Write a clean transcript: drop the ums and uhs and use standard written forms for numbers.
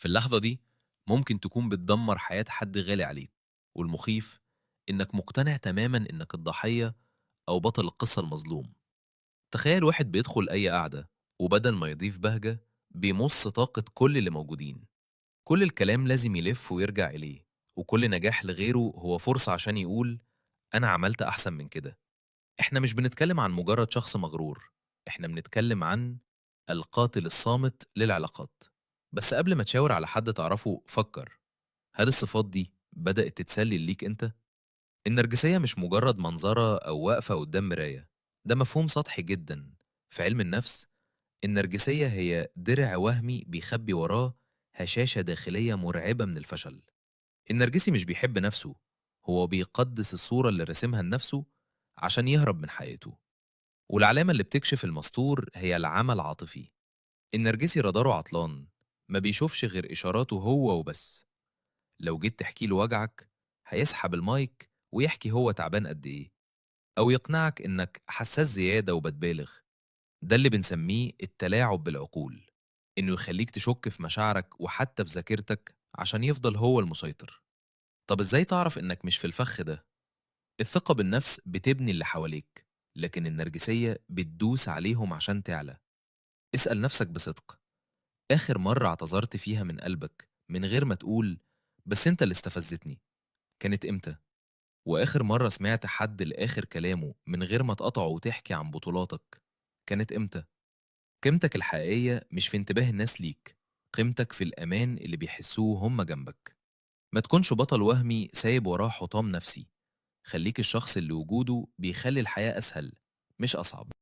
في اللحظة دي ممكن تكون بتدمر حياة حد غالي عليك، والمخيف إنك مقتنع تماما إنك الضحية أو بطل القصة المظلوم. تخيل واحد بيدخل أي قعدة وبدل ما يضيف بهجة بيمص طاقة كل اللي موجودين. كل الكلام لازم يلف ويرجع إليه، وكل نجاح لغيره هو فرصة عشان يقول أنا عملت أحسن من كده. إحنا مش بنتكلم عن مجرد شخص مغرور، إحنا بنتكلم عن القاتل الصامت للعلاقات. بس قبل ما تشاور على حد تعرفه فكر، هل الصفات دي بدأت تتسلل ليك أنت؟ النرجسية مش مجرد منظرة أو واقفة قدام مراية، ده مفهوم سطحي جدا. في علم النفس النرجسية هي درع وهمي بيخبي وراه هشاشة داخلية مرعبة من الفشل. النرجسي مش بيحب نفسه، هو بيقدس الصورة اللي رسمها لنفسه عشان يهرب من حقيقته. والعلامة اللي بتكشف المستور هي العمى العاطفي. النرجسي راداره عطلان، ما بيشوفش غير إشاراته هو وبس. لو جيت تحكي له وجعك هيسحب المايك ويحكي هو تعبان قد إيه، أو يقنعك إنك حساس زيادة وبتبالغ. ده اللي بنسميه التلاعب بالعقول، إنه يخليك تشك في مشاعرك وحتى في ذاكرتك عشان يفضل هو المسيطر. طب إزاي تعرف إنك مش في الفخ ده؟ الثقة بالنفس بتبني اللي حواليك، لكن النرجسية بتدوس عليهم عشان تعلى. اسأل نفسك بصدق، آخر مرة اعتذرت فيها من قلبك من غير ما تقول بس أنت اللي استفزتني كانت إمتى؟ وآخر مرة سمعت حد لآخر كلامه من غير ما تقطعه وتحكي عن بطولاتك كانت إمتى؟ قيمتك الحقيقية مش في انتباه الناس ليك، قيمتك في الأمان اللي بيحسوه هم جنبك. ما تكونش بطل وهمي سايب وراه حطام نفسي، خليك الشخص اللي وجوده بيخلي الحياة أسهل مش أصعب.